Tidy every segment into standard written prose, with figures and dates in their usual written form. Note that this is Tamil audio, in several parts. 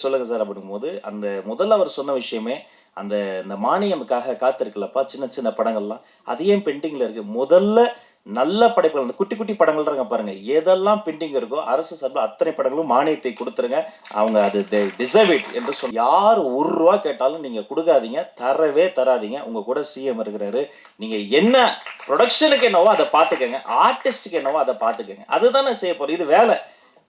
சொல்லுங்க சார் அப்படிங்கும்போது, அந்த முதல்ல அவர் சொன்ன விஷயமே, இந்த மானியமுக்காக காத்திருக்கலப்பா, சின்ன சின்ன படங்கள்லாம். அது ஏன் பெண்டிங்ல இருக்கு? முதல்ல நல்ல படைப்புகள், அந்த குட்டி குட்டி படங்கள் இருக்க பாருங்க. எதெல்லாம் பெண்டிங் இருக்கோ, அரசு சார்பா அத்தனை படங்களும் மானியத்தை குடுத்துருங்க. அவங்க அது டிசர்வ் இட் என்று யார் ரூ. 1 கேட்டாலும் நீங்க குடுக்காதீங்க. தரவே தராதீங்க. உங்க கூட சிஎம் இருக்கிறாரு. நீங்க என்ன புரொடக்ஷனுக்கு என்னவோ அத பார்த்துக்கங்க. ஆர்டிஸ்ட்க்கு என்னவோ அத பார்த்துக்கங்க. அதுதானே செய்ய போறோம். இது வேலை.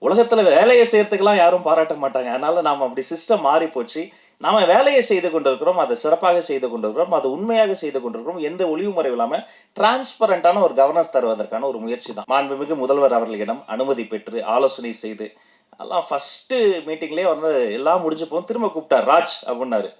உலகத்துல வேலையை செய்யறதுக்கெல்லாம் யாரும் பாராட்ட மாட்டாங்க. அதனால நாம அப்படி சிஸ்டம் மாறி போச்சு. நாம வேலையை செய்து கொண்டிருக்கிறோம். அதை சிறப்பாக செய்து கொண்டிருக்கிறோம். அது உண்மையாக செய்து கொண்டிருக்கிறோம். எந்த ஒளிவு மறைவு இல்லாம டிரான்ஸ்பரண்டான ஒரு கவர்னன்ஸ் தருவதற்கான ஒரு முயற்சி தான். மாண்புமிகு முதல்வர் அவர்களிடம் அனுமதி பெற்று ஆலோசனை செய்து எல்லாம் ஃபர்ஸ்ட் மீட்டிங்லயே வந்து எல்லாம் முடிஞ்சு போகும். திரும்ப கூப்பிட்டார் ராஜ் அப்படின்னாரு.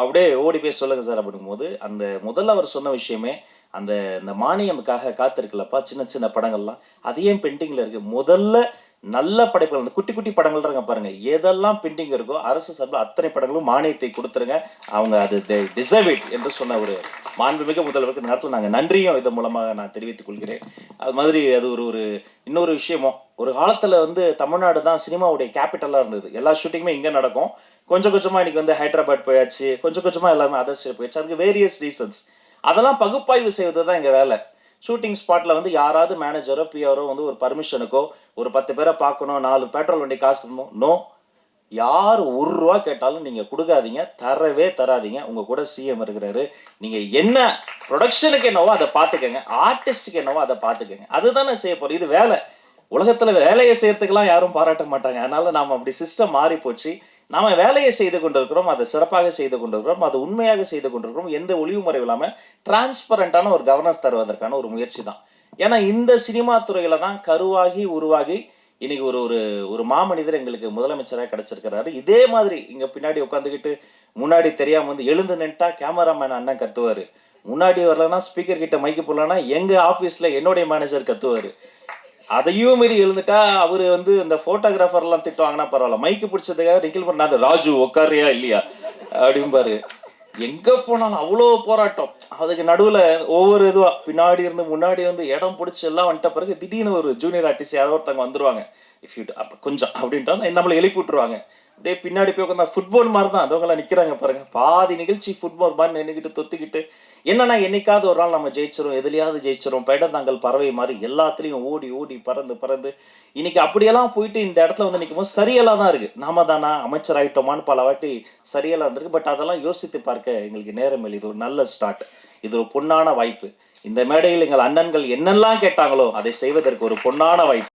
அப்படியே ஓடி போய் சொல்லுங்க சார் அப்படிங்கும்போது, அந்த முதல்ல அவர் சொன்ன விஷயமே, அந்த இந்த மானியமுக்காக காத்திருக்கலப்பா, சின்ன சின்ன படங்கள்லாம். அது ஏன் பெண்டிங்ல இருக்கு? முதல்ல நல்ல படைப்புகள், அந்த குட்டி குட்டி படங்கள் இருக்க பாருங்க. எதெல்லாம் பெண்டிங் இருக்கோ, அரசு சார்பா அத்தனை படங்களும் மானியத்தை குடுத்துருங்க. அவங்க அது டிசர்வ் இட் என்று சொன்ன ஒரு மாண்புமிகு முதல்வருக்கு இந்த நேரத்துல நாங்க நன்றியும் இதன் மூலமாக நான் தெரிவித்துக் கொள்கிறேன். அது மாதிரி அது ஒரு இன்னொரு விஷயமும், ஒரு காலத்துல வந்து தமிழ்நாடு தான் சினிமாவுடைய கேபிட்டலா இருந்தது. எல்லா ஷூட்டிங்குமே இங்க நடக்கும். கொஞ்சம் கொஞ்சமா இன்னைக்கு வந்து ஹைதராபாத் போயாச்சு. கொஞ்சம் கொஞ்சமா எல்லாமே அதர் ஸ்டேட் போயாச்சு. அதுக்கு வேரியஸ் ரீசன்ஸ். அதெல்லாம் பகுப்பாய்வு செய்வது தான் எங்க வேலை. ஷூட்டிங் ஸ்பாட்ல வந்து யாராவது மேனேஜரோ, பிஆரோ வந்து ஒரு பர்மிஷனுக்கோ, ஒரு 10 பேரை பார்க்கணும், 4 பெட்ரோல் வண்டி காசு தரணும். நோ. யார் ரூ. 1 கேட்டாலும் நீங்க குடுக்காதீங்க. தரவே தராதீங்க. உங்க கூட சிஎம் இருக்கிறாரு. நீங்க என்ன புரொடக்ஷனுக்கு என்னவோ அத பார்த்துக்கங்க. ஆர்டிஸ்ட்க்கு என்னவோ அத பார்த்துக்கங்க. அதுதானே செய்ய போறோம். இது வேலை. உலகத்துல வேலையை செய்யறதுக்கெல்லாம் யாரும் பாராட்ட மாட்டாங்க. அதனால நாம அப்படி சிஸ்டம் மாறி போச்சு. நாம வேலையை செய்து கொண்டிருக்கிறோம். அதை சிறப்பாக செய்து கொண்டிருக்கிறோம். அது உண்மையாக செய்து கொண்டிருக்கிறோம். எந்த ஒளிவு மறைவு இல்லாம டிரான்ஸ்பரண்டான ஒரு கவர்னன்ஸ் தருவதற்கான ஒரு முயற்சி தான். ஏன்னா இந்த சினிமா துறையில தான் கருவாகி, உருவாகி இன்னைக்கு ஒரு ஒரு ஒரு மாமனிதர் எங்களுக்கு முதலமைச்சரா கிடைச்சிருக்கிறாரு. இதே மாதிரி இங்க பின்னாடி உட்கார்ந்துகிட்டு முன்னாடி தெரியாம வந்து எழுந்து நின்னுட்டா கேமராமேன் அண்ணன் கத்துவாரு. முன்னாடி வரலன்னா ஸ்பீக்கர் கிட்ட மைக்கு போடலன்னா எங்க ஆபீஸ்ல என்னுடைய மேனேஜர் கத்துவாரு. அதையும் மீறி எழுந்துட்டா அவரு வந்து இந்த போட்டோகிராஃபர் எல்லாம் திட்டுவாங்கன்னா பரவாயில்ல. மைக்கு பிடிச்சதுக்காக நிக்கில் பண்ணாத ராஜு உட்காரியா இல்லையா அப்படிம்பாரு. எங்க போனாலும் அவ்வளோ போராட்டம். அதுக்கு நடுவுல ஒவ்வொரு இதுவா பின்னாடி இருந்து முன்னாடி வந்து இடம் பிடிச்சி எல்லாம் வந்துட்ட பிறகு திடீர்னு ஒரு ஜூனியர் ஆர்டிஸ்ட் யாரோ ஒருத்தவங்க வந்துருவாங்க. இஃப் யூ அப்ப கொஞ்சம் அப்படின்ட்டா நம்மள எழுப்பி விட்டுருவாங்க. அப்படியே பின்னாடி போய் உட்காந்தா ஃபுட்பால் மாதிரி தான் அதவங்க எல்லாம் நிக்கிறாங்க பாருங்க. பாதி நிகழ்ச்சி ஃபுட்பால் மாதிரி நின்னுக்கிட்டு தொத்திக்கிட்டு என்னன்னா என்னைக்காவது ஒரு நாள் நம்ம ஜெயிச்சிரும், எதுலயாவது ஜெயிச்சிரும், பெடந்தாங்கல் பறவை மாதிரி எல்லாத்துலயும் ஓடி ஓடி பறந்து பறந்து இன்னைக்கு அப்படியெல்லாம் போயிட்டு இந்த இடத்துல வந்து நிக்கும்போது சரியெல்லாம் தான் இருக்கு. நாம தானா அமைச்சர் ஆயிட்டோமான்னு பல வாட்டி சரியெல்லாம் இருந்திருக்கு. பட் அதெல்லாம் யோசித்து பார்க்க எங்களுக்கு நேரம் இல்லை. இது ஒரு நல்ல ஸ்டார்ட். இது ஒரு பொன்னான வாய்ப்பு. இந்த மேடையில் எங்கள் அண்ணன்கள் என்னெல்லாம் கேட்டாங்களோ அதை செய்வதற்கு ஒரு பொன்னான வாய்ப்பு.